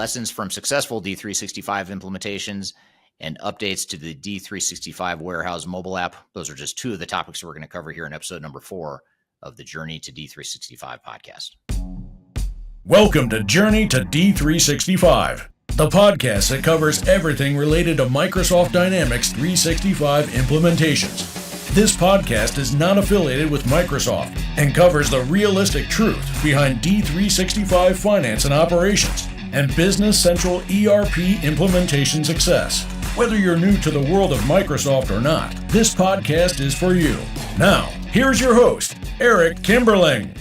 lessons from successful D365 implementations, and updates to the D365 Warehouse mobile app. Those are just two of the topics we're going to cover here in episode number 4 of the Journey to D365 podcast. Welcome to Journey to D365, the podcast that covers everything related to Microsoft Dynamics 365 implementations. This podcast is not affiliated with Microsoft and covers the realistic truth behind D365 finance and operations and Business Central ERP implementation success. Whether you're new to the world of Microsoft or not, this podcast is for you. Now, here's your host, Eric Kimberling.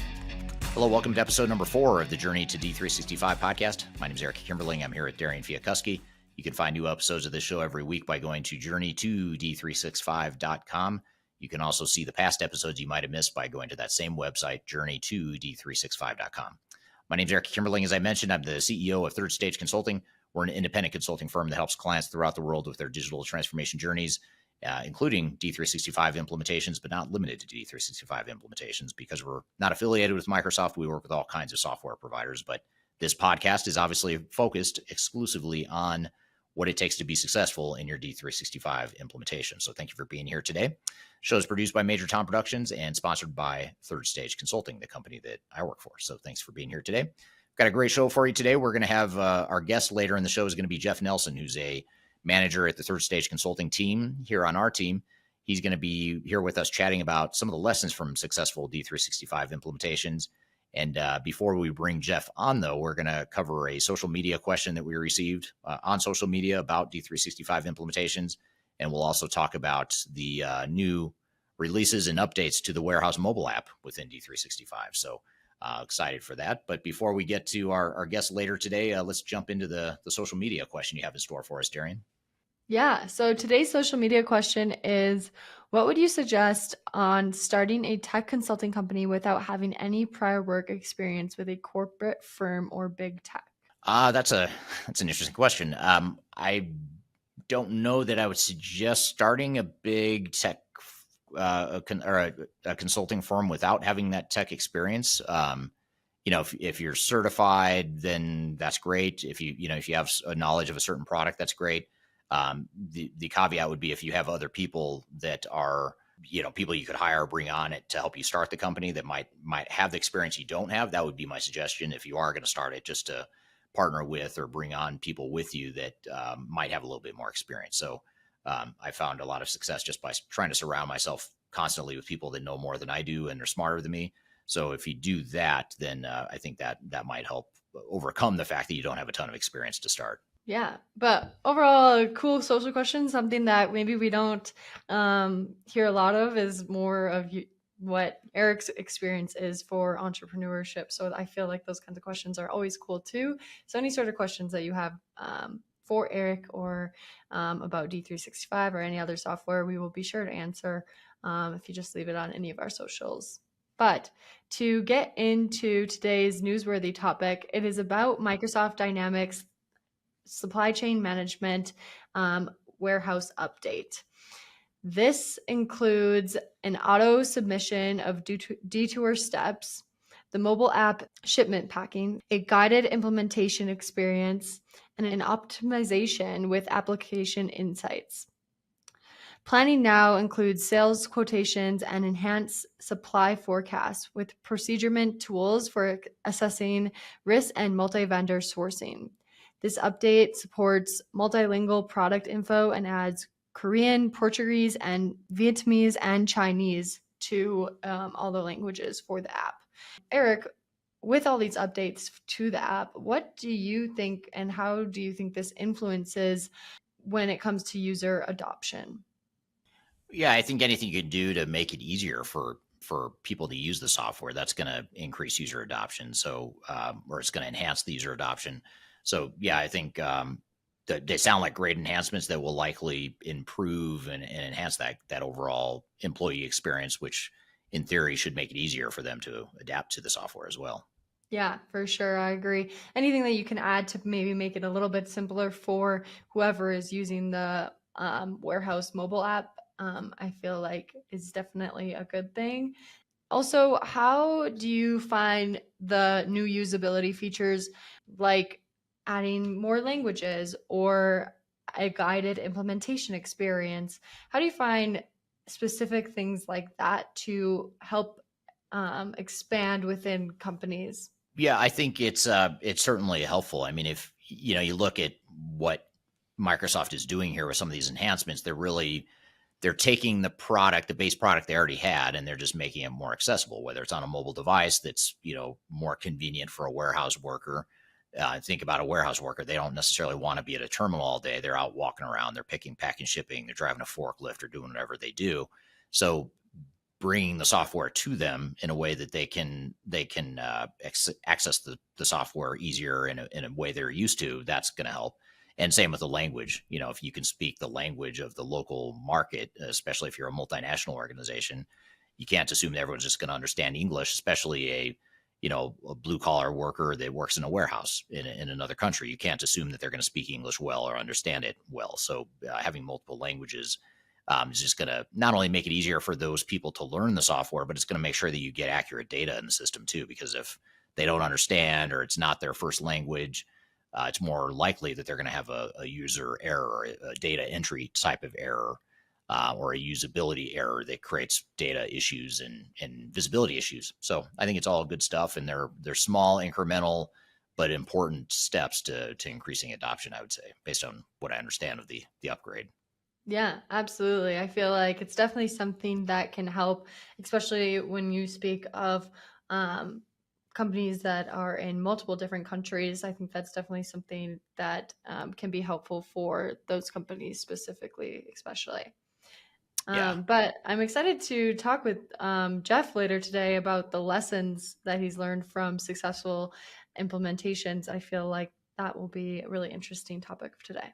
Hello, welcome to episode number 4 of the Journey to D365 podcast. My name is Eric Kimberling. I'm here at Darian Fiakuski. You can find new episodes of this show every week by going to journey2d365.com. You can also see the past episodes you might have missed by going to that same website, journey2d365.com. My name is Eric Kimberling. As I mentioned, I'm the CEO of Third Stage Consulting. We're an independent consulting firm that helps clients throughout the world with their digital transformation journeys, including D365 implementations, but not limited to D365 implementations. Because we're not affiliated with Microsoft, we work with all kinds of software providers. But this podcast is obviously focused exclusively on what it takes to be successful in your D365 implementation. So thank you for being here today. The show is produced by Major Tom Productions and sponsored by Third Stage Consulting, the company that I work for. So thanks for being here today. Got a great show for you today. We're going to have our guest later in the show is going to be Jeff Nelson, who's a manager at the Third Stage Consulting team here on our team. He's going to be here with us chatting about some of the lessons from successful D365 implementations. And before we bring Jeff on, though, we're going to cover a social media question that we received on social media about D365 implementations. And we'll also talk about the new releases and updates to the Warehouse mobile app within D365. So excited for that. But before we get to our guest later today, let's jump into the social media question you have in store for us, Darian. Yeah. So today's social media question is, what would you suggest on starting a tech consulting company without having any prior work experience with a corporate firm or big tech? That's an interesting question. I don't know that I would suggest starting a big tech a consulting firm without having that tech experience. If you're certified, then that's great. If you have a knowledge of a certain product, that's great. The caveat would be if you have other people that are, people you could hire or bring on it to help you start the company that might have the experience you don't have. That would be my suggestion if you are going to start it, just to partner with or bring on people with you that might have a little bit more experience. So I found a lot of success just by trying to surround myself constantly with people that know more than I do and are smarter than me. So if you do that, then I think that might help overcome the fact that you don't have a ton of experience to start. Yeah, but overall, a cool social question, something that maybe we don't hear a lot of, is more of what Eric's experience is for entrepreneurship. So I feel like those kinds of questions are always cool too. So any sort of questions that you have for Eric or about D365 or any other software, we will be sure to answer if you just leave it on any of our socials. But to get into today's newsworthy topic, it is about Microsoft Dynamics supply chain management warehouse update. This includes an auto submission of detour steps, the mobile app shipment packing, a guided implementation experience, and an optimization with application insights. Planning now includes sales quotations and enhanced supply forecasts with procurement tools for assessing risk and multi-vendor sourcing. This update supports multilingual product info and adds Korean, Portuguese, and Vietnamese and Chinese to all the languages for the app. Eric, with all these updates to the app, what do you think and how do you think this influences when it comes to user adoption? Yeah, I think anything you could do to make it easier for people to use the software, that's going to increase user adoption. So, or it's going to enhance the user adoption. So, yeah, I think they sound like great enhancements that will likely improve and enhance that overall employee experience, which in theory should make it easier for them to adapt to the software as well. Yeah, for sure. I agree. Anything that you can add to maybe make it a little bit simpler for whoever is using the Warehouse mobile app, I feel like is definitely a good thing. Also, how do you find the new usability features like adding more languages or a guided implementation experience? How do you find specific things like that to help expand within companies? Yeah, I think it's certainly helpful. I mean, if you look at what Microsoft is doing here with some of these enhancements, they're taking the product, the base product they already had, and they're just making it more accessible, whether it's on a mobile device that's, more convenient for a warehouse worker. Think about a warehouse worker. They don't necessarily want to be at a terminal all day. They're out walking around, they're picking, packing, shipping, they're driving a forklift or doing whatever they do. So bringing the software to them in a way that they can access the software easier in a way they're used to, that's going to help. And same with the language. If you can speak the language of the local market, especially if you're a multinational organization, you can't assume that everyone's just going to understand English, especially a blue collar worker that works in a warehouse in another country. You can't assume that they're going to speak English well or understand it well. So having multiple languages is just going to not only make it easier for those people to learn the software, but it's going to make sure that you get accurate data in the system too. Because if they don't understand or it's not their first language, it's more likely that they're going to have a user error, a data entry type of error, or a usability error that creates data issues and visibility issues. So I think it's all good stuff, and they're small, incremental, but important steps to increasing adoption, I would say, based on what I understand of the upgrade. Yeah, absolutely. I feel like it's definitely something that can help, especially when you speak of um, companies that are in multiple different countries. I think that's definitely something that can be helpful for those companies specifically, especially. Yeah. But I'm excited to talk with Jeff later today about the lessons that he's learned from successful implementations. I feel like that will be a really interesting topic for today.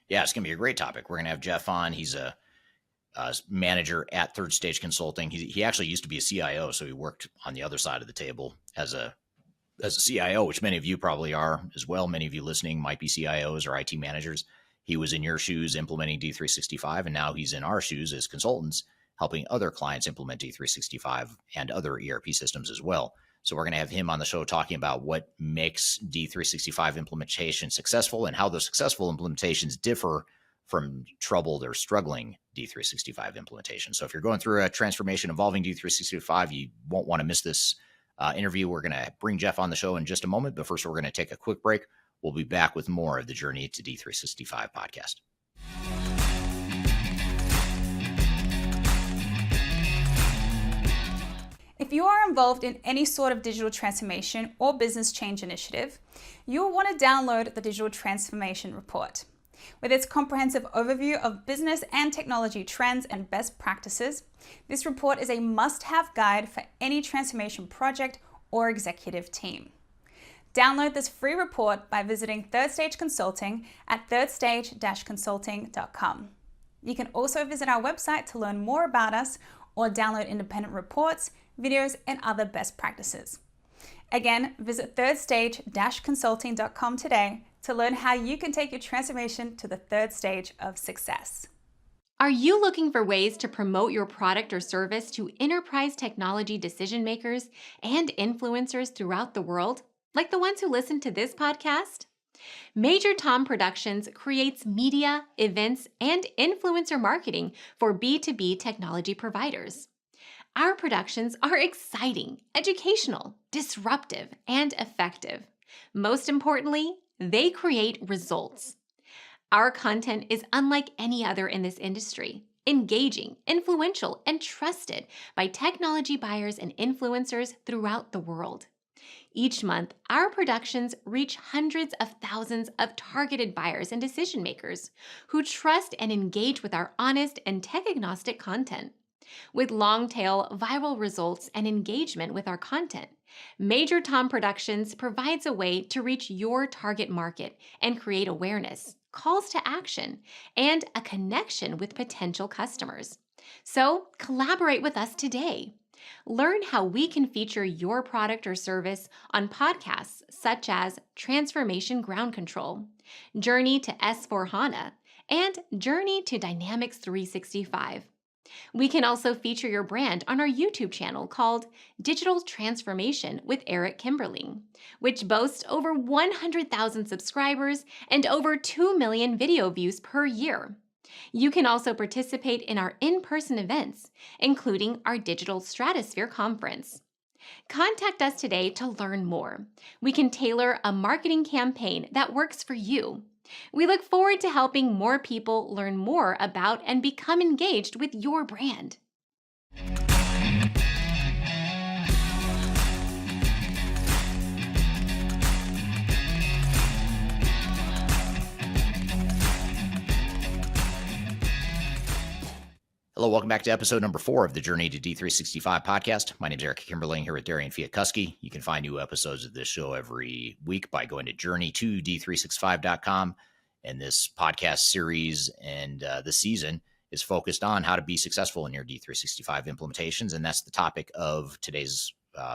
Yeah, it's going to be a great topic. We're going to have Jeff on. He's a manager at Third Stage Consulting. He actually used to be a CIO, so he worked on the other side of the table as a CIO, which many of you probably are as well. Many of you listening might be CIOs or IT managers. He was in your shoes implementing D365, and now he's in our shoes as consultants, helping other clients implement D365 and other ERP systems as well. So we're going to have him on the show talking about what makes D365 implementation successful and how those successful implementations differ from troubled or struggling D365 implementation. So if you're going through a transformation involving D365, you won't want to miss this interview. We're going to bring Jeff on the show in just a moment, but first we're going to take a quick break. We'll be back with more of the Journey to D365 podcast. If you are involved in any sort of digital transformation or business change initiative, you'll want to download the Digital Transformation Report. With its comprehensive overview of business and technology trends and best practices, this report is a must-have guide for any transformation project or executive team. Download this free report by visiting Third Stage Consulting at thirdstage-consulting.com. You can also visit our website to learn more about us or download independent reports, videos, and other best practices. Again, visit thirdstage-consulting.com today to learn how you can take your transformation to the third stage of success. Are you looking for ways to promote your product or service to enterprise technology decision makers and influencers throughout the world, like the ones who listen to this podcast? Major Tom Productions creates media, events, and influencer marketing for B2B technology providers. Our productions are exciting, educational, disruptive, and effective. Most importantly, they create results. Our content is unlike any other in this industry, engaging, influential, and trusted by technology buyers and influencers throughout the world. Each month, our productions reach hundreds of thousands of targeted buyers and decision makers who trust and engage with our honest and tech-agnostic content. With long-tail viral results and engagement with our content, Major Tom Productions provides a way to reach your target market and create awareness, calls to action, and a connection with potential customers. So, collaborate with us today. Learn how we can feature your product or service on podcasts such as Transformation Ground Control, Journey to S4HANA, and Journey to Dynamics 365. We can also feature your brand on our YouTube channel called Digital Transformation with Eric Kimberling, which boasts over 100,000 subscribers and over 2 million video views per year. You can also participate in our in-person events, including our Digital Stratosphere Conference. Contact us today to learn more. We can tailor a marketing campaign that works for you. We look forward to helping more people learn more about and become engaged with your brand. Hello, welcome back to episode number 4 of the Journey to D365 podcast. My name is Eric Kimberling here with Darian Fiatkuski. You can find new episodes of this show every week by going to journey2d365.com. And this podcast series and this season is focused on how to be successful in your D365 implementations. And that's the topic of today's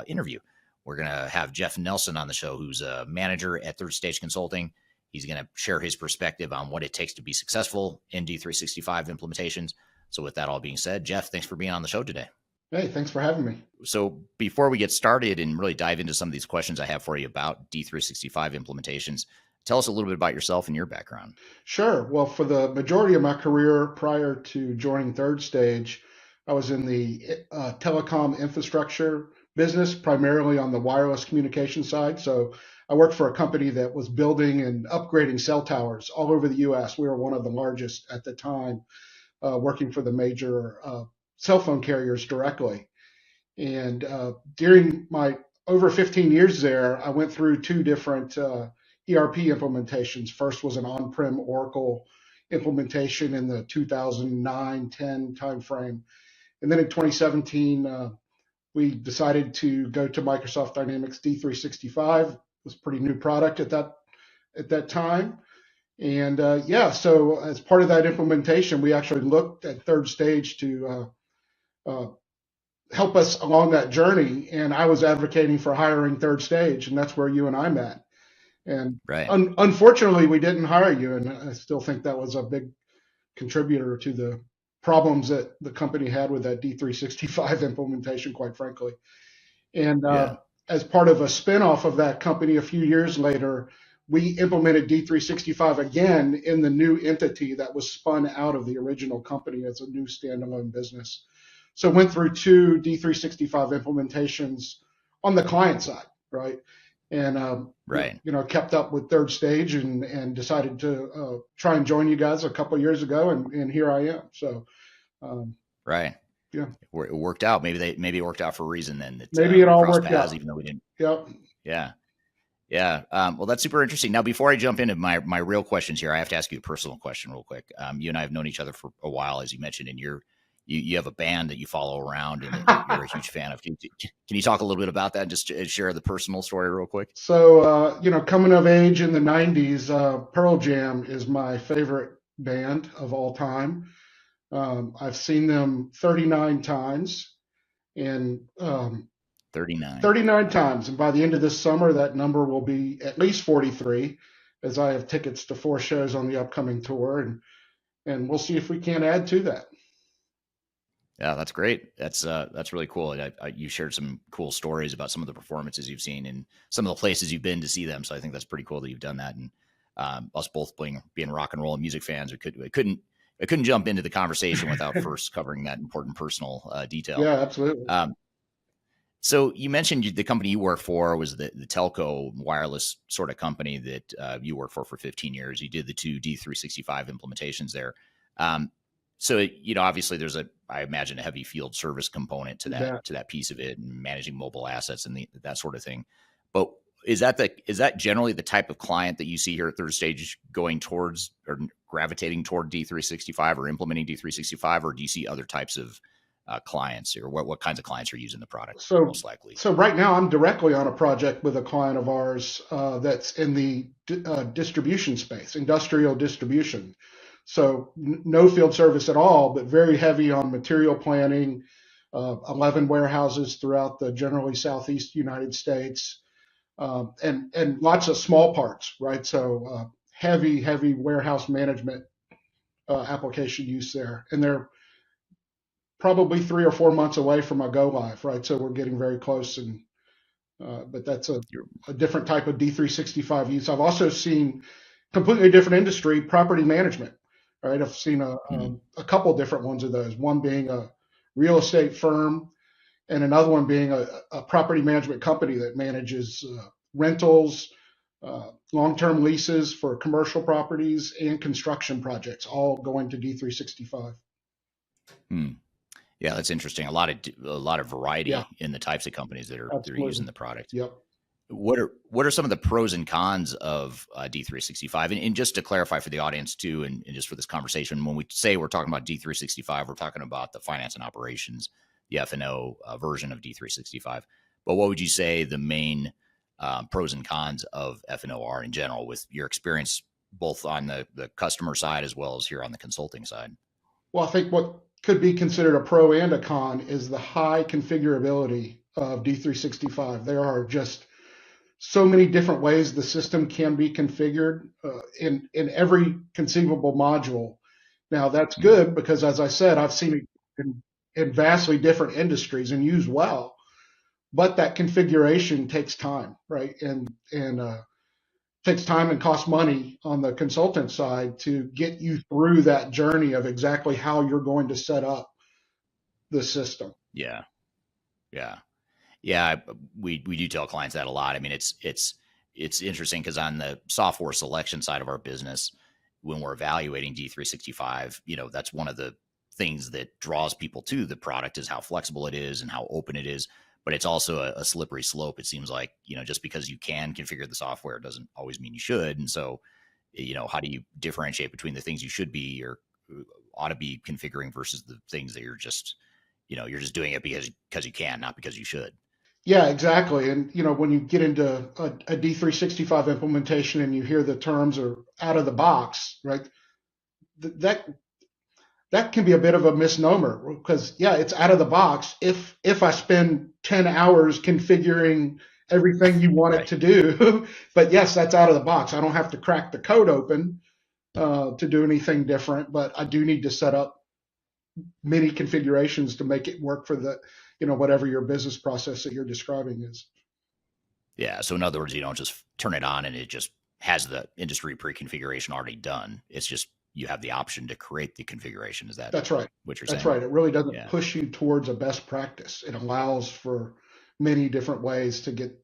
interview. We're going to have Jeff Nelson on the show, who's a manager at Third Stage Consulting. He's going to share his perspective on what it takes to be successful in D365 implementations. So with that all being said, Jeff, thanks for being on the show today. Hey, thanks for having me. So before we get started and really dive into some of these questions I have for you about D365 implementations, tell us a little bit about yourself and your background. Sure. Well, for the majority of my career prior to joining Third Stage, I was in the telecom infrastructure business, primarily on the wireless communication side. So I worked for a company that was building and upgrading cell towers all over the U.S. We were one of the largest at the time, working for the major cell phone carriers directly. And during my over 15 years there, I went through 2 different ERP implementations. First was an on-prem Oracle implementation in the 2009-10 timeframe. And then in 2017, we decided to go to Microsoft Dynamics D365. It was a pretty new product at that time. And so as part of that implementation, we actually looked at Third Stage to help us along that journey. And I was advocating for hiring Third Stage, and that's where you and I met. And right. Unfortunately, we didn't hire you, and I still think that was a big contributor to the problems that the company had with that D365 implementation, quite frankly. And as part of a spinoff of that company a few years later, we implemented D365 again in the new entity that was spun out of the original company as a new standalone business. So went through 2 D365 implementations on the client side, right? And kept up with Third Stage and decided to try and join you guys a couple of years ago, and here I am. So right. Yeah. It worked out. Maybe it worked out for a reason then. Maybe it all worked out. Even though we didn't. Yep. Yeah. Yeah. Well, that's super interesting. Now, before I jump into my real questions here, I have to ask you a personal question real quick. You and I have known each other for a while, as you mentioned, and you have a band that you follow around and that you're a huge fan of. Can you talk a little bit about that and just share the personal story real quick? So, coming of age in the 90s, Pearl Jam is my favorite band of all time. I've seen them 39 times. And 39 times. And by the end of this summer, that number will be at least 43, as I have tickets to 4 shows on the upcoming tour. And we'll see if we can't add to that. Yeah, that's great. That's really cool. You shared some cool stories about some of the performances you've seen and some of the places you've been to see them. So I think that's pretty cool that you've done that. And us both being rock and roll and music fans, I couldn't jump into the conversation without first covering that important personal detail. Yeah, absolutely. So you mentioned the company you work for was the telco wireless sort of company that you worked for 15 years. You did the 2 D365 implementations there. So, obviously there's I imagine a heavy field service component to that piece of it, and managing mobile assets and that sort of thing. But is that generally the type of client that you see here at Third Stage going towards or gravitating toward D365 or implementing D365, or do you see other types of clients, or what kinds of clients are using the product most likely? So right now I'm directly on a project with a client of ours that's in the distribution space, industrial distribution. So no field service at all, but very heavy on material planning, 11 warehouses throughout the generally Southeast United States, and lots of small parts, right? So heavy warehouse management application use there. And probably 3 or 4 months away from a go live, right? So we're getting very close, and but that's a different type of D365 use. I've also seen completely different industry, property management, right? I've seen a couple different ones of those. One being a real estate firm, and another one being a property management company that manages rentals, long-term leases for commercial properties, and construction projects, all going to D365. Yeah, that's interesting. A lot of variety Yeah, in the types of companies that are absolutely. using the product. Yep. What are some of the pros and cons of D365? And just to clarify for the audience too, and just for this conversation, when we say we're talking about D365, we're talking about the finance and operations, the F&O version of D365. But what would you say the main pros and cons of F&O are in general, with your experience both on the customer side as well as here on the consulting side? Well, I think what could be considered a pro and a con is the high configurability of D365. There are just so many different ways the system can be configured in every conceivable module. Now, that's good because, as I said, I've seen it in vastly different industries and used well, but that configuration takes time, right? And takes time and costs money on the consultant side to get you through that journey of exactly how you're going to set up the system. Yeah. We do tell clients that a lot. I mean, it's interesting because on the software selection side of our business, when we're evaluating D365, that's one of the things that draws people to the product is how flexible it is and how open it is. But it's also a slippery slope. It seems like, just because you can configure the software doesn't always mean you should. And so, how do you differentiate between the things you should be or ought to be configuring versus the things that you're just doing it because you can, not because you should? Yeah, exactly. And when you get into a D365 implementation and you hear the terms are out of the box, right? That can be a bit of a misnomer because it's out of the box if I spend 10 hours configuring everything you want it to do. But yes, that's out of the box. I don't have to crack the code open to do anything different, but I do need to set up many configurations to make it work for the whatever your business process that you're describing is. Yeah. So in other words, you don't just turn it on and it just has the industry pre-configuration already done. It's just you have the option to create the configuration. Is that That's right? What you're saying? That's right. It really doesn't push you towards a best practice. It allows for many different ways to get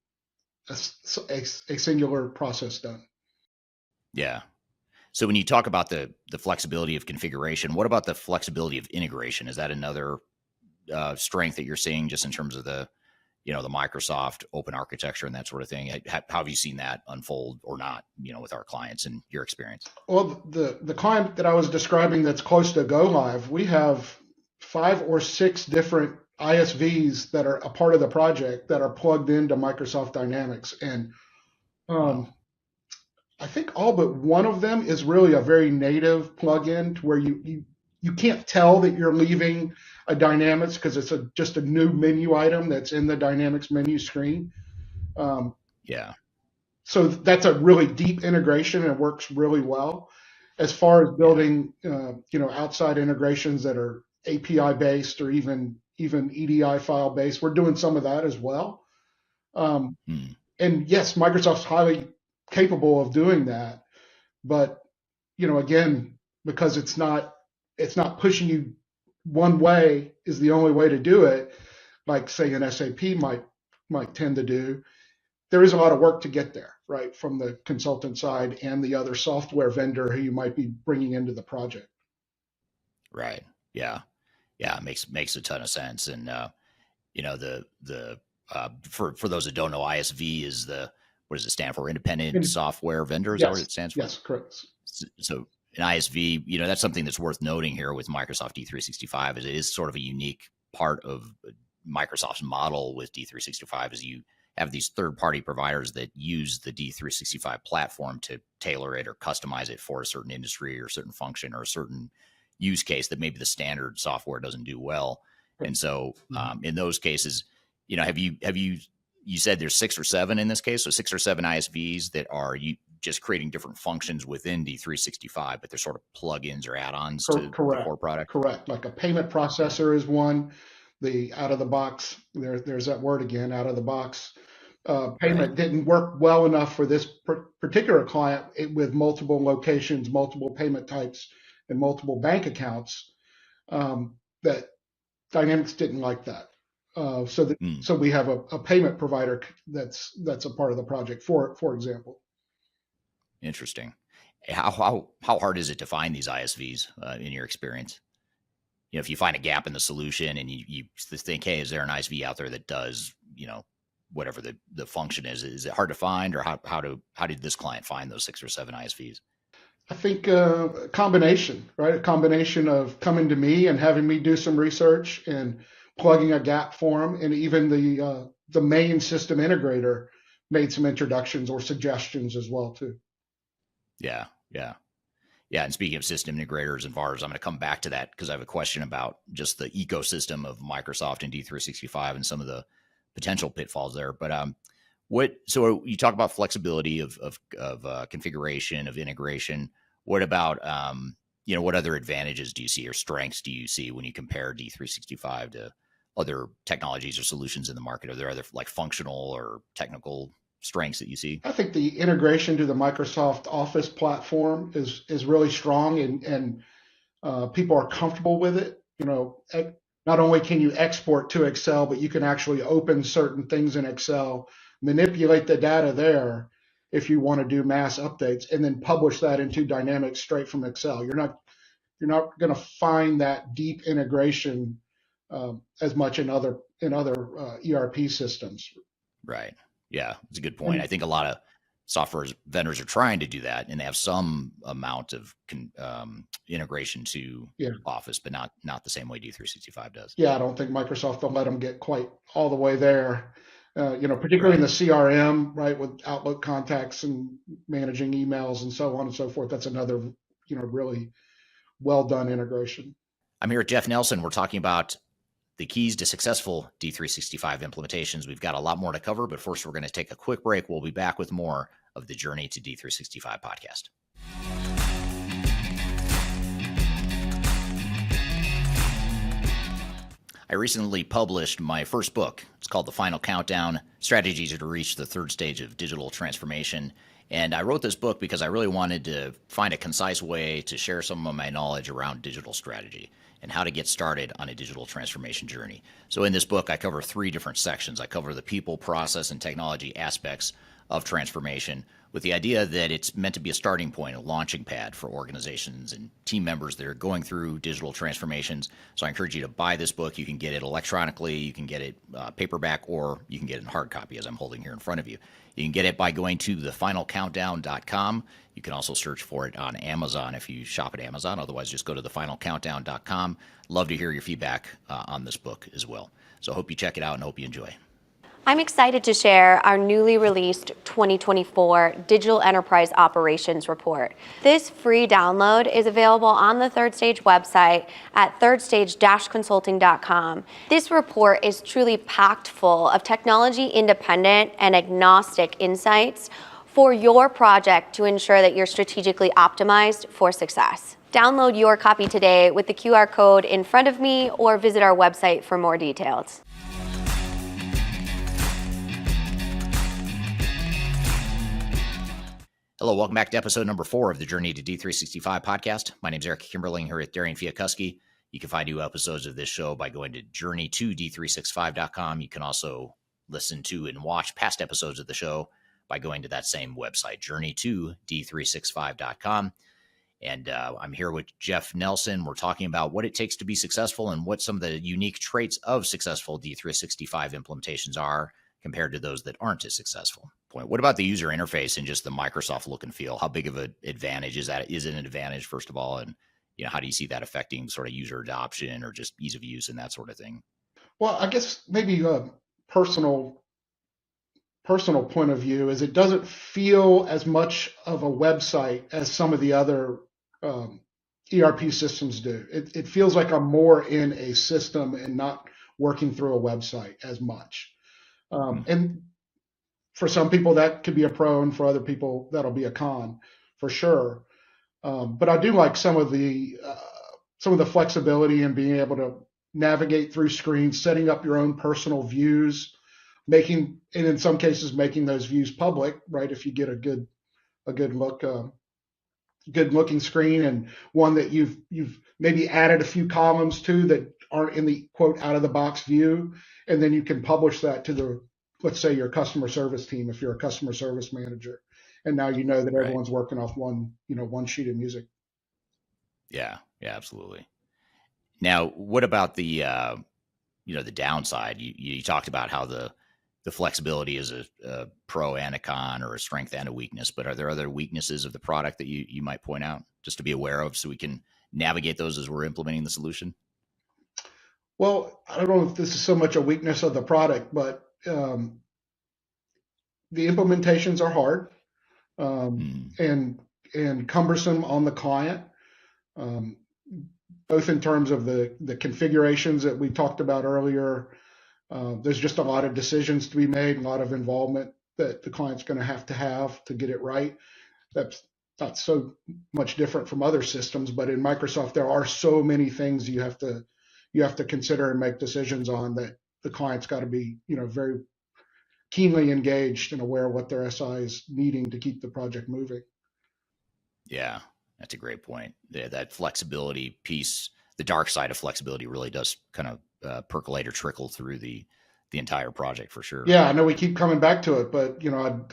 a singular process done. Yeah. So when you talk about the flexibility of configuration, what about the flexibility of integration? Is that another strength that you're seeing just in terms of the Microsoft open architecture and that sort of thing? How have you seen that unfold or not, with our clients and your experience? Well, the client that I was describing that's close to go live, we have 5 or 6 different ISVs that are a part of the project that are plugged into Microsoft Dynamics. And I think all but one of them is really a very native plugin to where you can't tell that you're leaving a Dynamics because it's just a new menu item that's in the Dynamics menu screen. So that's a really deep integration and works really well. As far as building, outside integrations that are API based or even EDI file based, we're doing some of that as well. And yes, Microsoft's highly capable of doing that, but again, because it's not pushing you one way is the only way to do it, like say an SAP might tend to do. There is a lot of work to get there, right, from the consultant side and the other software vendor who you might be bringing into the project. Right. Yeah. It makes a ton of sense. And for those that don't know, ISV is what does it stand for? Independent software vendor? Is that what it stands for? Yes, correct. So an ISV, that's something that's worth noting here with Microsoft D365 is it is sort of a unique part of Microsoft's model with D365 is you have these third-party providers that use the D365 platform to tailor it or customize it for a certain industry or a certain function or a certain use case that maybe the standard software doesn't do well. And so in those cases, have you said there's 6 or 7 in this case? So 6 or 7 ISVs that are just creating different functions within D365, but they're sort of plugins or add-ons to the Correct. core product. Correct. Like a payment processor is one. The out of the box, there's that word again, out of the box. Payment didn't work well enough for this particular client with multiple locations, multiple payment types, and multiple bank accounts. That Dynamics didn't like that. So we have a payment provider that's a part of the project. For example. Interesting. How hard is it to find these ISVs in your experience? You know, if you find a gap in the solution and you think, hey, is there an ISV out there that does, you know, whatever the function is it hard to find, or how did this client find those 6 or 7 ISVs? I think a combination, right? A combination of coming to me and having me do some research and plugging a gap for them, and even the main system integrator made some introductions or suggestions as well too. Yeah. And speaking of system integrators and VARs, I'm going to come back to that because I have a question about just the ecosystem of Microsoft and D365 and some of the potential pitfalls there. But so you talk about flexibility of configuration, of integration. What about what other advantages do you see or strengths do you see when you compare D365 to other technologies or solutions in the market? Are there other like functional or technical strengths that you see? I think the integration to the Microsoft Office platform is really strong, and people are comfortable with it. You know, not only can you export to Excel, but you can actually open certain things in Excel, manipulate the data there if you want to do mass updates, and then publish that into Dynamics straight from Excel. You're not going to find that deep integration as much in other ERP systems. Right. Yeah, it's a good point. I think a lot of software vendors are trying to do that, and they have some amount of integration to Office, but not the same way D365 does. Yeah, I don't think Microsoft will let them get quite all the way there. Particularly in the CRM, right, with Outlook contacts and managing emails and so on and so forth. That's another, really well done integration. I'm here with Jeff Nelson. We're talking about the keys to successful D365 implementations. We've got a lot more to cover, but first we're going to take a quick break. We'll be back with more of the Journey to D365 podcast. I recently published my first book. It's called The Final Countdown: Strategies to Reach the Third Stage of Digital Transformation. And I wrote this book because I really wanted to find a concise way to share some of my knowledge around digital strategy and how to get started on a digital transformation journey. So in this book, I cover 3 different sections. I cover the people, process, and technology aspects of transformation, with the idea that it's meant to be a starting point, a launching pad for organizations and team members that are going through digital transformations. So I encourage you to buy this book. You can get it electronically, you can get it paperback, or you can get it in hard copy, as I'm holding here in front of you. You can get it by going to thefinalcountdown.com. You can also search for it on Amazon if you shop at Amazon. Otherwise, just go to thefinalcountdown.com. Love to hear your feedback on this book as well. So I hope you check it out and hope you enjoy. I'm excited to share our newly released 2024 Digital Enterprise Operations Report. This free download is available on the Third Stage website at thirdstage-consulting.com. This report is truly packed full of technology-independent and agnostic insights for your project to ensure that you're strategically optimized for success. Download your copy today with the QR code in front of me, or visit our website for more details. Hello, welcome back to episode number 4 of the Journey to D365 podcast. My name is Eric Kimberling here with Darian Fiakuski. You can find new episodes of this show by going to journey2d365.com. You can also listen to and watch past episodes of the show by going to that same website, journey2d365.com. And I'm here with Jeff Nelson. We're talking about what it takes to be successful and what some of the unique traits of successful D365 implementations are compared to those that aren't as successful. What about the user interface and just the Microsoft look and feel? How big of an advantage is that? Is it an advantage, first of all? And how do you see that affecting sort of user adoption or just ease of use and that sort of thing? Well, I guess maybe a personal point of view is it doesn't feel as much of a website as some of the other ERP systems do. It feels like I'm more in a system and not working through a website as much. And for some people that could be a pro, and for other people that'll be a con, for sure. But I do like some of the flexibility and being able to navigate through screens, setting up your own personal views, and in some cases making those views public, right? If you get a good looking screen, and one that you've maybe added a few columns to that aren't in the quote out of the box view, and then you can publish that to let's say your customer service team if you're a customer service manager, and now you know that Right. everyone's working off one sheet of music. Yeah, absolutely. Now, what about the the downside? You talked about how the flexibility is a pro and a con, or a strength and a weakness, but are there other weaknesses of the product that you might point out just to be aware of so we can navigate those as we're implementing the solution? Well, I don't know if this is so much a weakness of the product, but the implementations are hard and cumbersome on the client, both in terms of the configurations that we talked about earlier. There's just a lot of decisions to be made, a lot of involvement that the client's going to have to get it right. That's not so much different from other systems, but in Microsoft, there are so many things you have to consider and make decisions on that the client's got to be, very keenly engaged and aware of what their SI is needing to keep the project moving. Yeah, that's a great point. That flexibility piece, the dark side of flexibility, really does kind of percolate or trickle through the entire project for sure. Yeah, I know we keep coming back to it, but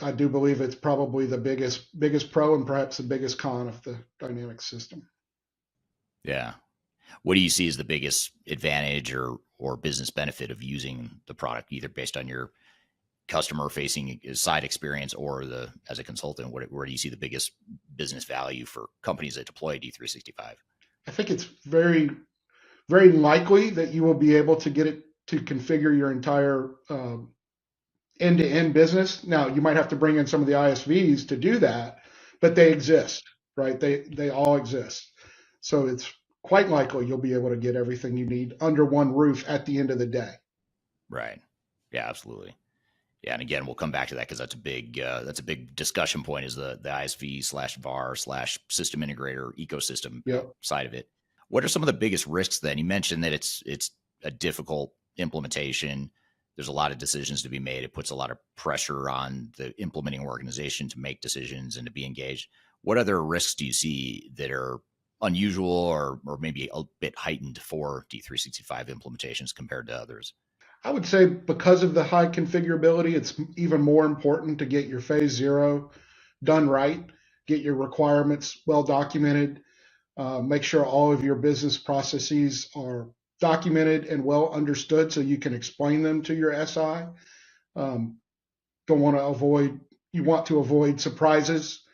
I do believe it's probably the biggest pro and perhaps the biggest con of the Dynamics system. Yeah. What do you see as the biggest advantage or business benefit of using the product, either based on your customer facing side experience or as a consultant? Where do you see the biggest business value for companies that deploy D365? I think it's very, very likely that you will be able to get it to configure your entire end-to-end business. Now, you might have to bring in some of the ISVs to do that, but they exist, right? They all exist. So it's quite likely you'll be able to get everything you need under one roof at the end of the day. Right. Yeah, absolutely. Yeah, and again, we'll come back to that because that's a big discussion point, is the ISV/VAR/system integrator ecosystem side of it. What are some of the biggest risks then? You mentioned that it's a difficult implementation. There's a lot of decisions to be made. It puts a lot of pressure on the implementing organization to make decisions and to be engaged. What other risks do you see that are unusual or maybe a bit heightened for D365 implementations compared to others? I would say because of the high configurability, it's even more important to get your phase 0 done right, get your requirements well documented, make sure all of your business processes are documented and well understood so you can explain them to your SI. You want to avoid surprises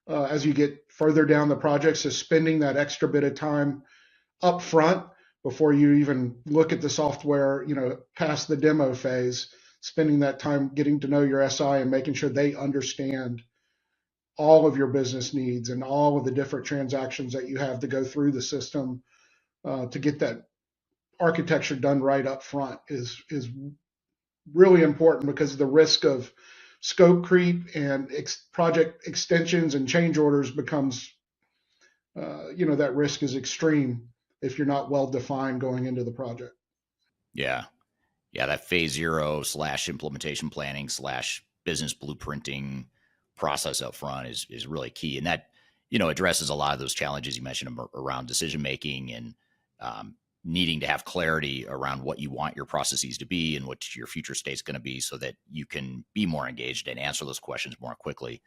as you get further down the project. So spending that extra bit of time up front before you even look at the software, past the demo phase, spending that time getting to know your SI and making sure they understand all of your business needs and all of the different transactions that you have to go through the system to get that architecture done right up front is really important, because the risk of scope creep and project extensions and change orders becomes, that risk is extreme if you're not well defined going into the project. Yeah. That phase 0 / implementation planning / business blueprinting process up front is really key. And that, addresses a lot of those challenges you mentioned around decision making and needing to have clarity around what you want your processes to be and what your future state's going to be, so that you can be more engaged and answer those questions more quickly.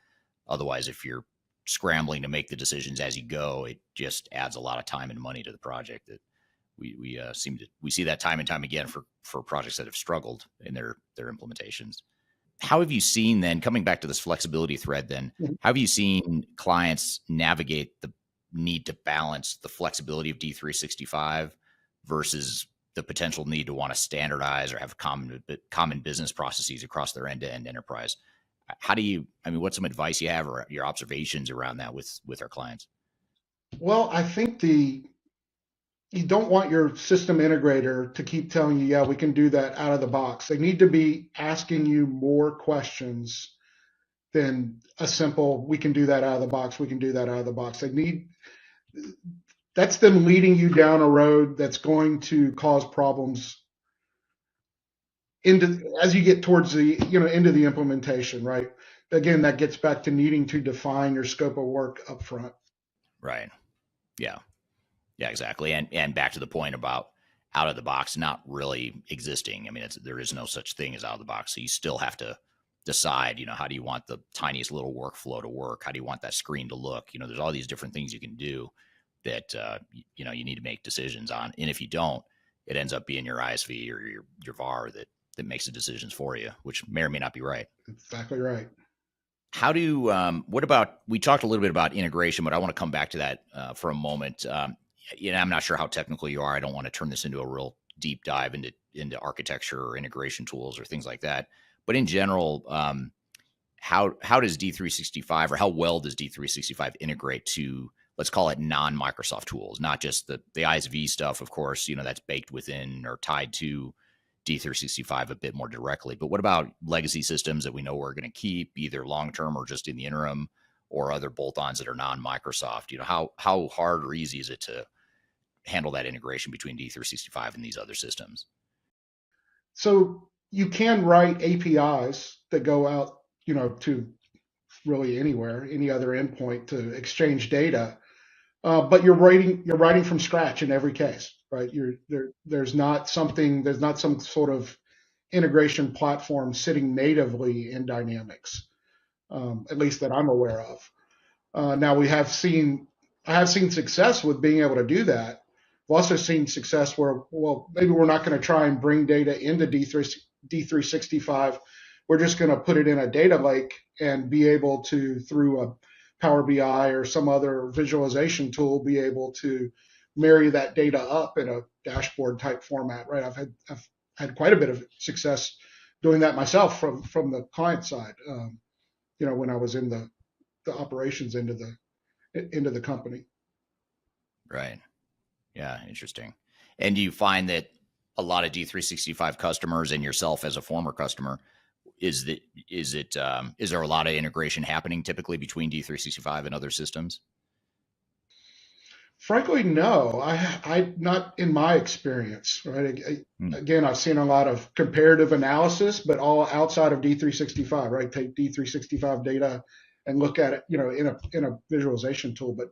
Otherwise, if you're scrambling to make the decisions as you go, it just adds a lot of time and money to the project. That we see that time and time again for projects that have struggled in their implementations. How have you seen then, coming back to this flexibility thread, then how have you seen clients navigate the need to balance the flexibility of D365 versus the potential need to want to standardize or have common business processes across their end-to-end enterprise? What's some advice you have or your observations around that with our clients? Well, I think you don't want your system integrator to keep telling you, yeah, we can do that out of the box. They need to be asking you more questions than a simple, we can do that out of the box, we can do that out of the box. That's them leading you down a road that's going to cause problems as you get towards into the implementation, right? Again, that gets back to needing to define your scope of work up front. Right. Yeah. Yeah, exactly. And back to the point about out of the box not really existing. I mean, there is no such thing as out of the box. So you still have to decide, how do you want the tiniest little workflow to work? How do you want that screen to look? There's all these different things you can do that, you need to make decisions on. And if you don't, it ends up being your ISV or your VAR that makes the decisions for you, which may or may not be right. Exactly right. How do, what about, we talked a little bit about integration, but I want to come back to that for a moment. I'm not sure how technical you are. I don't want to turn this into a real deep dive into architecture or integration tools or things like that. But in general, how does D365 or how well does D365 integrate to, let's call it non-Microsoft tools, not just the ISV stuff, of course, that's baked within or tied to D365 a bit more directly. But what about legacy systems that we know we're going to keep either long-term or just in the interim, or other bolt-ons that are non-Microsoft? How hard or easy is it to handle that integration between D365 and these other systems? So you can write APIs that go out, to really anywhere, any other endpoint to exchange data, but you're writing from scratch in every case, right? There's not some sort of integration platform sitting natively in Dynamics, at least that I'm aware of. Now I have seen success with being able to do that. I've also seen success where, well, maybe we're not going to try and bring data into D365. We're just going to put it in a data lake and be able to, through a Power BI or some other visualization tool, be able to marry that data up in a dashboard type format, right? I've had quite a bit of success doing that myself from the client side. When I was in the operations into the company. Right. Yeah. Interesting. And do you find that a lot of D365 customers and yourself as a former customer, is there a lot of integration happening typically between D365 and other systems? Frankly, no. I not in my experience, right? Again, I've seen a lot of comparative analysis, but all outside of D365, right? Take D365 data and look at it, in a visualization tool, but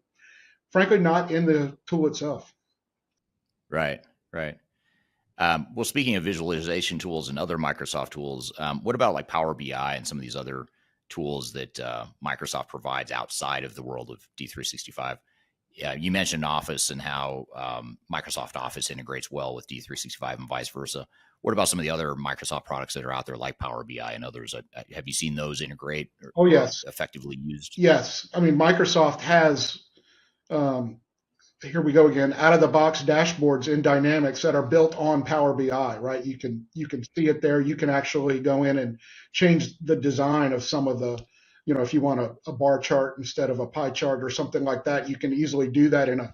frankly, not in the tool itself. Right. Well, speaking of visualization tools and other Microsoft tools, what about like Power BI and some of these other tools that Microsoft provides outside of the world of D365? You mentioned Office and how Microsoft Office integrates well with D365 and vice versa. What about some of the other Microsoft products that are out there like Power BI and others? Have you seen those integrate or yes. effectively used? Yes. I mean, Microsoft has, here we go again, out of the box dashboards in Dynamics that are built on Power BI, right? You can see it there. You can actually go in and change the design of some of the, if you want a bar chart instead of a pie chart or something like that, you can easily do that in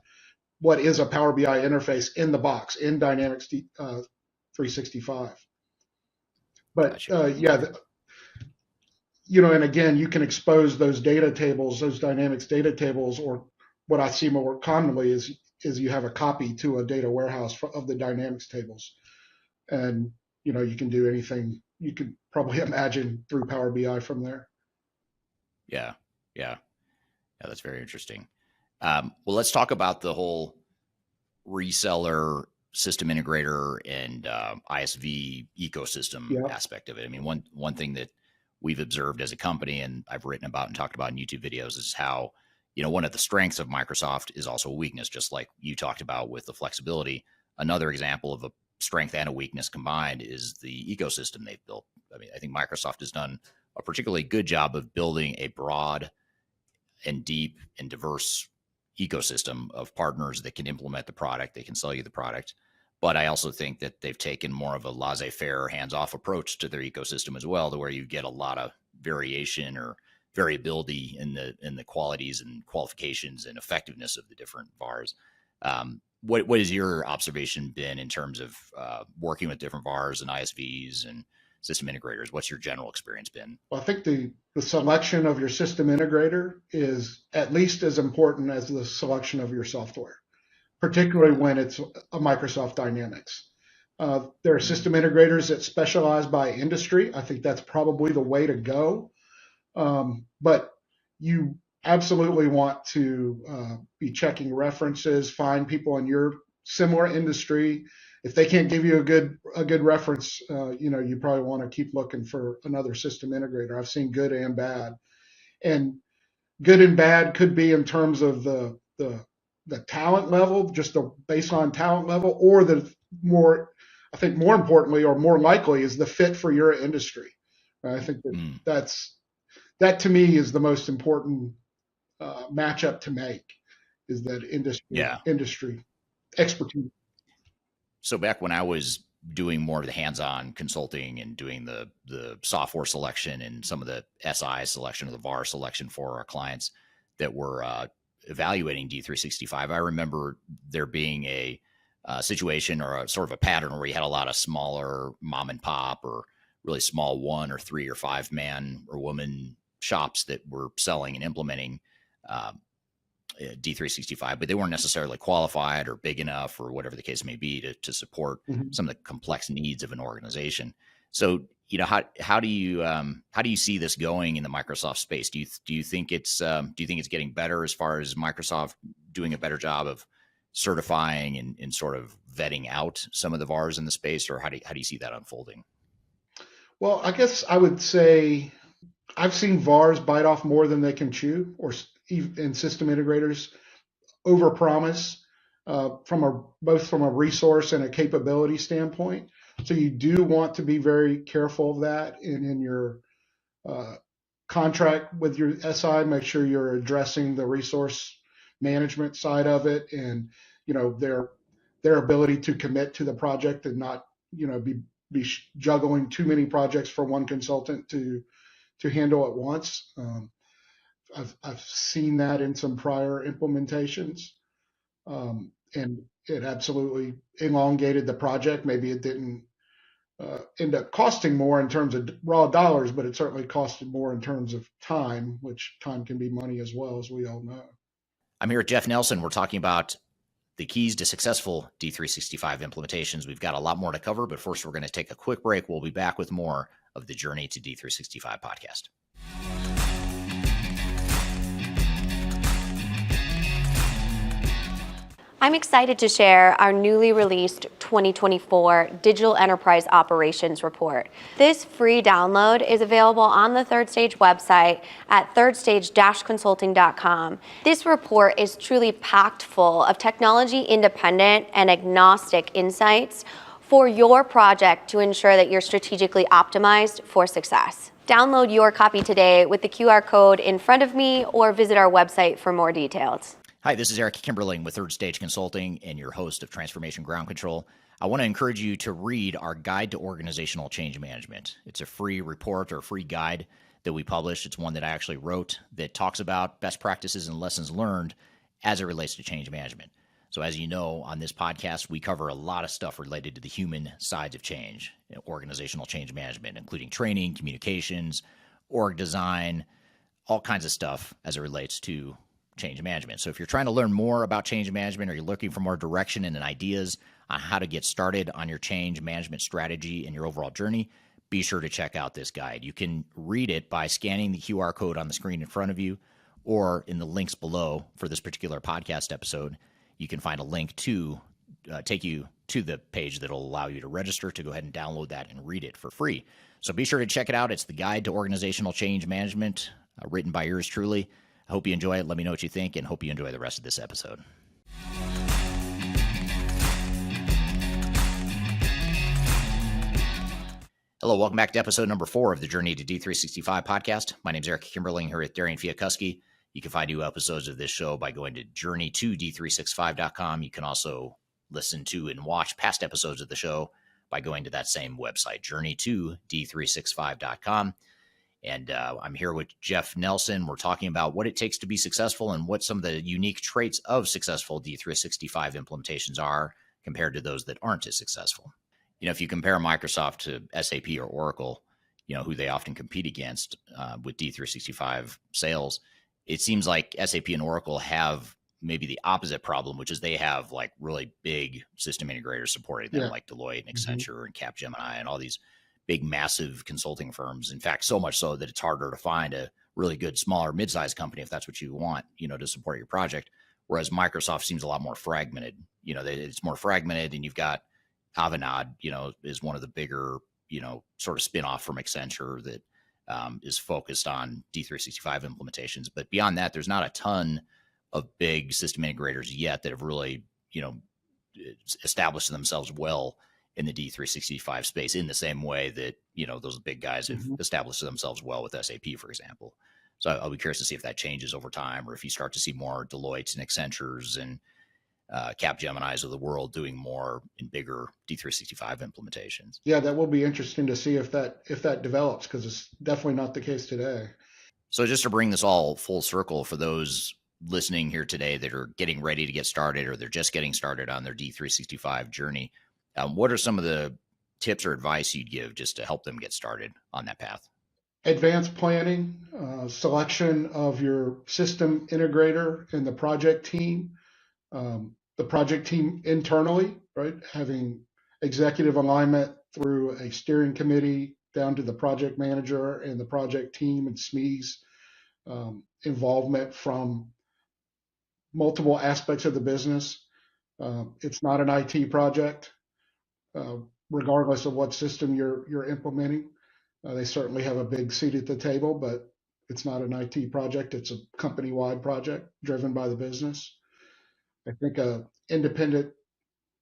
what is a Power BI interface in the box in Dynamics 365. But gotcha. And again, you can expose those data tables, those Dynamics data tables, or what I see more commonly is you have a copy to a data warehouse of the Dynamics tables, and you can do anything you could probably imagine through Power BI from there. Yeah, that's very interesting. Well, let's talk about the whole reseller, system integrator, and ISV ecosystem aspect of it. I mean, one thing that we've observed as a company, and I've written about and talked about in YouTube videos, is how, one of the strengths of Microsoft is also a weakness, just like you talked about with the flexibility. Another example of a strength and a weakness combined is the ecosystem they've built. I mean, I think Microsoft has done a particularly good job of building a broad and deep and diverse ecosystem of partners that can implement the product, they can sell you the product. But I also think that they've taken more of a laissez-faire, hands-off approach to their ecosystem as well, to where you get a lot of variation or variability in the qualities and qualifications and effectiveness of the different VARs. What has your observation been in terms of working with different VARs and ISVs and system integrators? What's your general experience been? Well, I think the selection of your system integrator is at least as important as the selection of your software, particularly when it's a Microsoft Dynamics. There are system integrators that specialize by industry. I think that's probably the way to go. But you absolutely want to be checking references, find people in your similar industry. If they can't give you a good reference, you probably want to keep looking for another system integrator. I've seen good and bad, and good and bad could be in terms of the talent level, just the baseline talent level, or I think more importantly or more likely is the fit for your industry. I think that to me is the most important matchup to make, is that industry expertise. So back when I was doing more of the hands-on consulting and doing the software selection and some of the SI selection or the VAR selection for our clients that were evaluating D365, I remember there being a situation or a sort of a pattern where you had a lot of smaller mom and pop or really small 1 or 3 or 5 man or woman shops that were selling and implementing D365, but they weren't necessarily qualified or big enough or whatever the case may be to support some of the complex needs of an organization. So, how do you see this going in the Microsoft space? Do you think it's getting better as far as Microsoft doing a better job of certifying and sort of vetting out some of the VARs in the space, or how do you see that unfolding? Well, I guess I would say I've seen VARs bite off more than they can chew, and system integrators overpromise both from a resource and a capability standpoint. So you do want to be very careful of that, and in your contract with your SI, make sure you're addressing the resource management side of it, and their ability to commit to the project and not be juggling too many projects for one consultant to handle at once. I've seen that in some prior implementations, and it absolutely elongated the project. Maybe it didn't end up costing more in terms of raw dollars, but it certainly costed more in terms of time, which time can be money as well, as we all know. I'm here with Jeff Nelson. We're talking about the keys to successful D365 implementations. We've got a lot more to cover, but first we're going to take a quick break. We'll be back with more of the Journey to D365 podcast. I'm excited to share our newly released 2024 Digital Enterprise Operations Report. This free download is available on the Third Stage website at thirdstage-consulting.com. This report is truly packed full of technology-independent and agnostic insights for your project to ensure that you're strategically optimized for success. Download your copy today with the QR code in front of me, or visit our website for more details. Hi, this is Eric Kimberling with Third Stage Consulting and your host of Transformation Ground Control. I want to encourage you to read our Guide to Organizational Change Management. It's a free report or free guide that we published. It's one that I actually wrote that talks about best practices and lessons learned as it relates to change management. So as you know, on this podcast, we cover a lot of stuff related to the human sides of change, organizational change management, including training, communications, org design, all kinds of stuff as it relates to change management. So if you're trying to learn more about change management, or you're looking for more direction and ideas on how to get started on your change management strategy and your overall journey, be sure to check out this guide. You can read it by scanning the QR code on the screen in front of you, or in the links below for this particular podcast episode. You can find a link to take you to the page that will allow you to register to go ahead and download that and read it for free. So be sure to check it out. It's the Guide to Organizational Change Management, written by yours truly. I hope you enjoy it. Let me know what you think, and hope you enjoy the rest of this episode. Hello, welcome back to episode number 4 of the Journey to D365 podcast. My name is Eric Kimberling here with Darian Fiakuski. You can find new episodes of this show by going to journey2d365.com. You can also listen to and watch past episodes of the show by going to that same website, journey2d365.com. And I'm here with Jeff Nelson. We're talking about what it takes to be successful and what some of the unique traits of successful D365 implementations are compared to those that aren't as successful. if you compare Microsoft to SAP or Oracle, who they often compete against with D365 sales, it seems like SAP and Oracle have maybe the opposite problem, which is they have like really big system integrators supporting them, Yeah. like Deloitte and Mhm. Accenture and Capgemini and all these big, massive consulting firms. In fact, so much so that it's harder to find a really good, smaller, mid-sized company if that's what you want, to support your project. Whereas Microsoft seems a lot more fragmented. It's more fragmented, and you've got Avanade, is one of the bigger, sort of spin-off from Accenture that is focused on D365 implementations. But beyond that, there's not a ton of big system integrators yet that have really, established themselves well in the D365 space in the same way that, those big guys have Mhm. established themselves well with SAP, for example. So I'll be curious to see if that changes over time, or if you start to see more Deloittes and Accentures and Capgeminis of the world doing more in bigger D365 implementations. Yeah, that will be interesting to see if that develops, because it's definitely not the case today. So just to bring this all full circle for those listening here today that are getting ready to get started, or they're just getting started on their D365 journey, what are some of the tips or advice you'd give just to help them get started on that path? Advanced planning, selection of your system integrator and the project team internally, right? Having executive alignment through a steering committee down to the project manager and the project team and SMEs, involvement from multiple aspects of the business. It's not an IT project, uh, regardless of what system you're implementing. They certainly have a big seat at the table, but it's not an IT project. It's a company-wide project driven by the business. I think a independent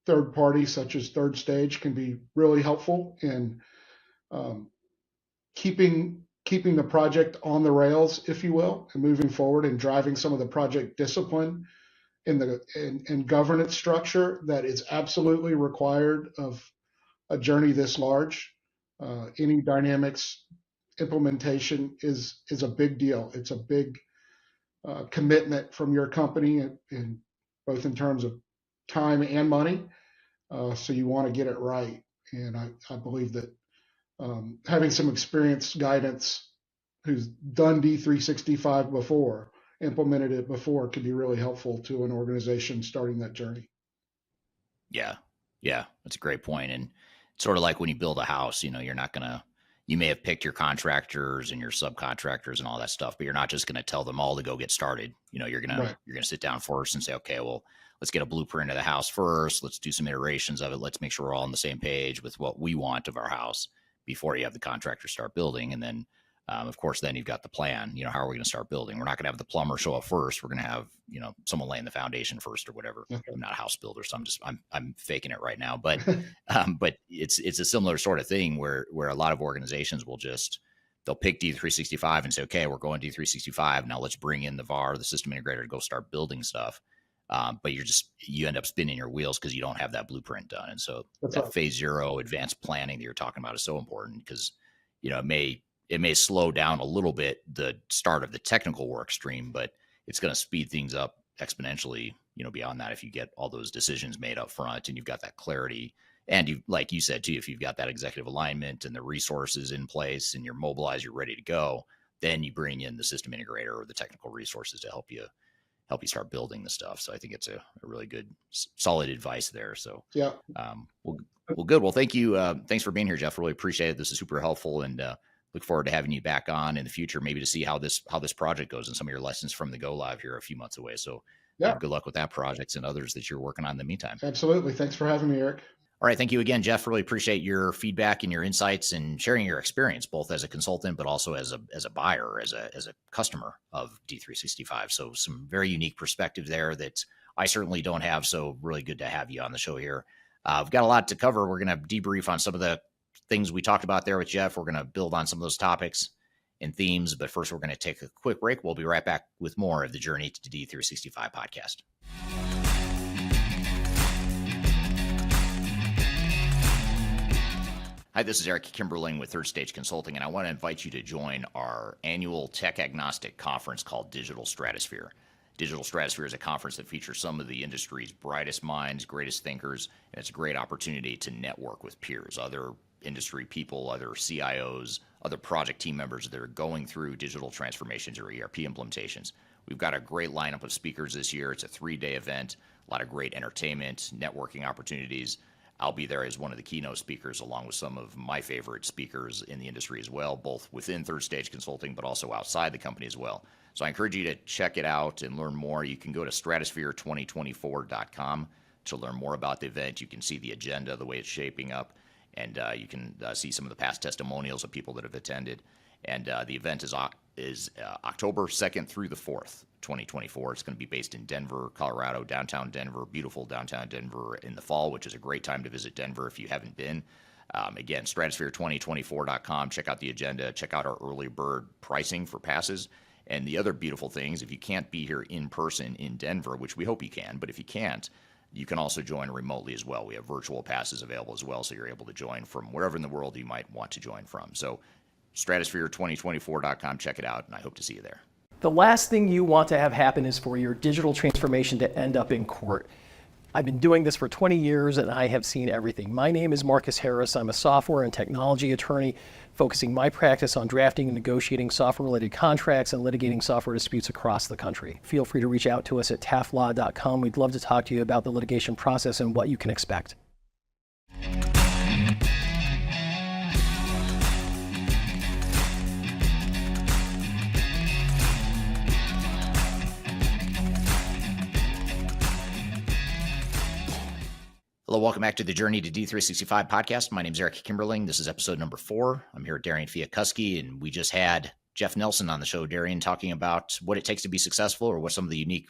third party such as Third Stage can be really helpful in um, keeping the project on the rails, if you will, and moving forward and driving some of the project discipline in governance structure that is absolutely required of a journey this large. Any Dynamics implementation is a big deal. It's a big commitment from your company, in both in terms of time and money. So you want to get it right. And I believe that having some experienced guidance who's done D365 before, implemented it before, could be really helpful to an organization starting that journey. Yeah. Yeah. That's a great point. And it's sort of like when you build a house, you're not going to, you may have picked your contractors and your subcontractors and all that stuff, but you're not just going to tell them all to go get started. You're going Right. to sit down first and say, okay, well, let's get a blueprint of the house first. Let's do some iterations of it. Let's make sure we're all on the same page with what we want of our house before you have the contractor start building. And then, of course, then you've got the plan. How are we going to start building? We're not going to have the plumber show up first. We're going to have, someone laying the foundation first or whatever. Okay. I'm not a house builder, so I'm faking it right now. But it's a similar sort of thing where a lot of organizations will they'll pick D365 and say, okay, we're going D365 now. Let's bring in the VAR, the system integrator, to go start building stuff. But you end up spinning your wheels because you don't have that blueprint done. And so That's that right. phase zero advanced planning that you're talking about is so important, because it may slow down a little bit the start of the technical work stream, but it's going to speed things up exponentially, beyond that, if you get all those decisions made up front and you've got that clarity. And you, like you said too, if you've got that executive alignment and the resources in place and you're mobilized, you're ready to go, then you bring in the system integrator or the technical resources to help you start building the stuff. So I think it's a really good, solid advice there. So Yeah. Well, good. Well, thank you. Thanks for being here, Jeff. Really appreciate it. This is super helpful, and look forward to having you back on in the future, maybe to see how this project goes and some of your lessons from the go live here a few months away. So Yeah. good luck with that project and others that you're working on in the meantime. Absolutely. Thanks for having me, Eric. All right. Thank you again, Jeff. Really appreciate your feedback and your insights and sharing your experience, both as a consultant, but also as a buyer, as a customer of D365. So some very unique perspective there that I certainly don't have. So really good to have you on the show here. We've got a lot to cover. We're going to debrief on some of the things we talked about there with Jeff. We're going to build on some of those topics and themes, but first we're going to take a quick break. We'll be right back with more of the Journey to D365 podcast. Hi, this is Eric Kimberling with Third Stage Consulting, and I want to invite you to join our annual tech agnostic conference called Digital Stratosphere. Digital Stratosphere is a conference that features some of the industry's brightest minds, greatest thinkers, and it's a great opportunity to network with peers, other industry people, other CIOs, other project team members that are going through digital transformations or ERP implementations. We've got a great lineup of speakers this year. It's a 3-day event, a lot of great entertainment, networking opportunities. I'll be there as one of the keynote speakers, along with some of my favorite speakers in the industry as well, both within Third Stage Consulting, but also outside the company as well. So I encourage you to check it out and learn more. You can go to stratosphere2024.com to learn more about the event. You can see the agenda, the way it's shaping up, and you can see some of the past testimonials of people that have attended. And the event is October 2nd through the 4th, 2024. It's going to be based in Denver, Colorado, downtown Denver, beautiful downtown Denver in the fall, which is a great time to visit Denver if you haven't been. Again, stratosphere2024.com. Check out the agenda. Check out our early bird pricing for passes. And the other beautiful things, if you can't be here in person in Denver, which we hope you can, but if you can't, you can also join remotely as well. We have virtual passes available as well, so you're able to join from wherever in the world you might want to join from. So stratosphere2024.com, check it out, and I hope to see you there. The last thing you want to have happen is for your digital transformation to end up in court. I've been doing this for 20 years and I have seen everything. My name is Marcus Harris. I'm a software and technology attorney focusing my practice on drafting and negotiating software-related contracts and litigating software disputes across the country. Feel free to reach out to us at taftlaw.com. We'd love to talk to you about the litigation process and what you can expect. Hello, welcome back to the Journey to D365 podcast. My name is Eric Kimberling. This is episode number 4. I'm here at Darian Fiakuski, and we just had Jeff Nelson on the show, Darian, talking about what it takes to be successful or what some of the unique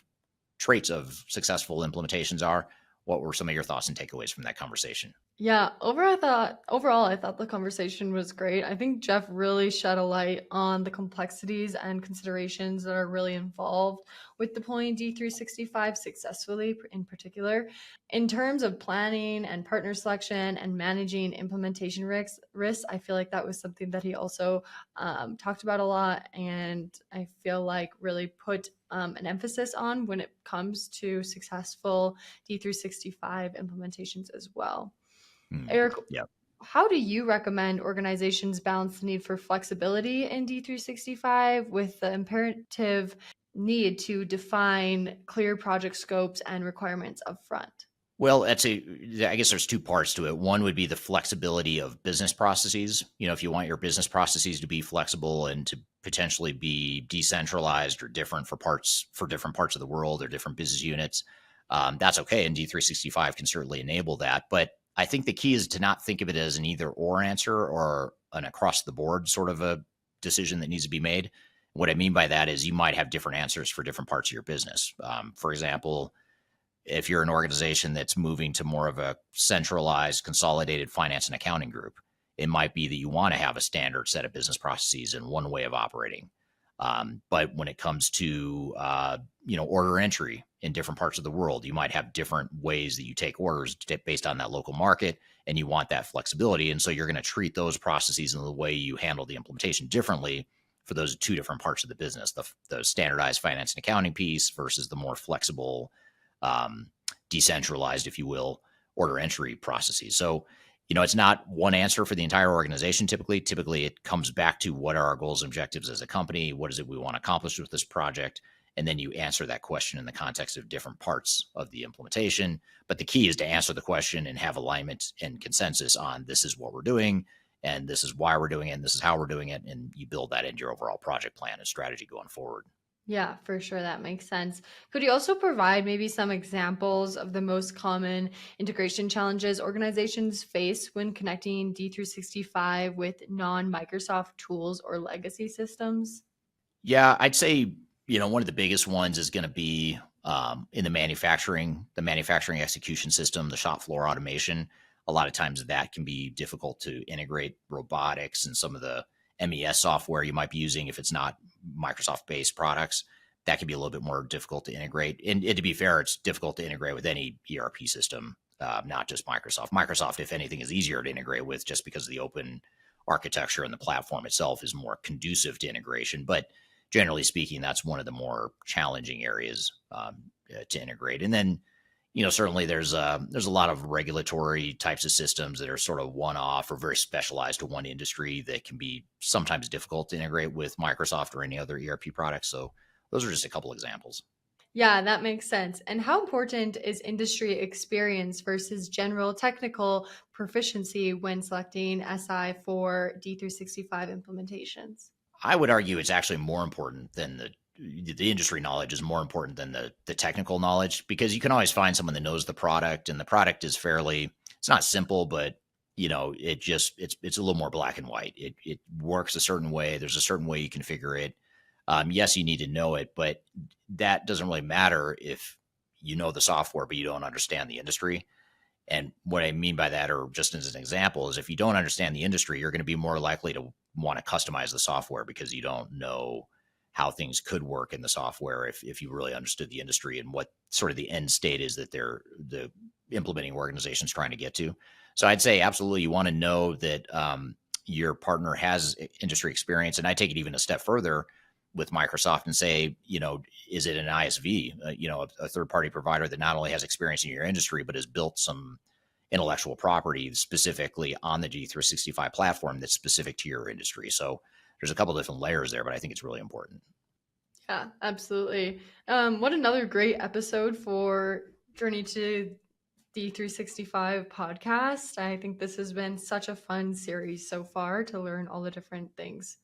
traits of successful implementations are. What were some of your thoughts and takeaways from that conversation? Yeah, overall, I thought the conversation was great. I think Jeff really shed a light on the complexities and considerations that are really involved with deploying D365 successfully, in particular, in terms of planning and partner selection and managing implementation risks. I feel like that was something that he also talked about a lot, and I feel like really put an emphasis on when it comes to successful D365 implementations as well. Eric, how do you recommend organizations balance the need for flexibility in D365 with the imperative need to define clear project scopes and requirements up front? Well, I guess there's 2 parts to it. One would be the flexibility of business processes. If you want your business processes to be flexible and to potentially be decentralized or different for different parts of the world or different business units, that's okay. And D365 can certainly enable that. But I think the key is to not think of it as an either or answer or an across the board sort of a decision that needs to be made. What I mean by that is you might have different answers for different parts of your business. For example, if you're an organization that's moving to more of a centralized, consolidated finance and accounting group, it might be that you want to have a standard set of business processes and one way of operating. But when it comes to, order entry in different parts of the world, you might have different ways that you take orders based on that local market, and you want that flexibility. And so you're going to treat those processes and the way you handle the implementation differently for those 2 different parts of the business, the standardized finance and accounting piece versus the more flexible, decentralized, if you will, order entry processes. So, it's not one answer for the entire organization. Typically it comes back to what are our goals and objectives as a company? What is it we want to accomplish with this project? And then you answer that question in the context of different parts of the implementation. But the key is to answer the question and have alignment and consensus on this is what we're doing, and this is why we're doing it, and this is how we're doing it. And you build that into your overall project plan and strategy going forward. Yeah, for sure. That makes sense. Could you also provide maybe some examples of the most common integration challenges organizations face when connecting D365 with non-Microsoft tools or legacy systems? Yeah, I'd say, one of the biggest ones is going to be in the manufacturing execution system, the shop floor automation. A lot of times that can be difficult to integrate robotics and some of the MES software you might be using if it's not Microsoft-based products. That can be a little bit more difficult to integrate. And to be fair, it's difficult to integrate with any ERP system, not just Microsoft. Microsoft, if anything, is easier to integrate with just because the open architecture and the platform itself is more conducive to integration. But generally speaking, that's one of the more challenging areas to integrate. And then, certainly there's a lot of regulatory types of systems that are sort of one-off or very specialized to one industry that can be sometimes difficult to integrate with Microsoft or any other ERP products. So those are just a couple examples. Yeah, that makes sense. And how important is industry experience versus general technical proficiency when selecting SI for D365 implementations? I would argue it's actually more important than the industry knowledge is more important than the technical knowledge, because you can always find someone that knows the product, and the product is it's not simple, but it's a little more black and white. It works a certain way. There's a certain way you configure it. Yes, you need to know it, but that doesn't really matter if you know the software, but you don't understand the industry. And what I mean by that, or just as an example, is if you don't understand the industry, you're going to be more likely to want to customize the software because you don't know how things could work in the software if you really understood the industry and what sort of the end state is that the implementing organization's trying to get to. So I'd say absolutely you want to know that your partner has industry experience. And I take it even a step further with Microsoft and say, is it an ISV, a third-party provider that not only has experience in your industry, but has built some intellectual property specifically on the D365 platform that's specific to your industry. So there's a couple of different layers there, but I think it's really important. Yeah, absolutely. What another great episode for Journey to D365 podcast. I think this has been such a fun series so far to learn all the different things.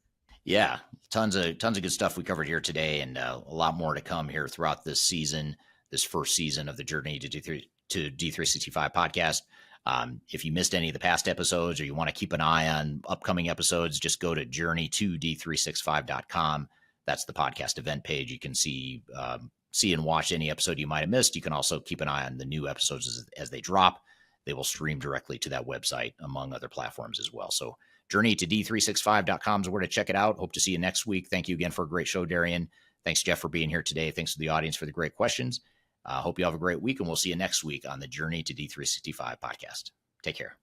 Yeah, tons of good stuff we covered here today, and a lot more to come here throughout this season, this first season of the Journey to D365 podcast. If you missed any of the past episodes, or you want to keep an eye on upcoming episodes, just go to journey2d365.com. That's the podcast event page. You can see and watch any episode you might have missed. You can also keep an eye on the new episodes as they drop. They will stream directly to that website, among other platforms as well. So journey to D365.com is where to check it out. Hope to see you next week. Thank you again for a great show, Darian. Thanks, Jeff, for being here today. Thanks to the audience for the great questions. Hope you have a great week, and we'll see you next week on the Journey to D365 podcast. Take care.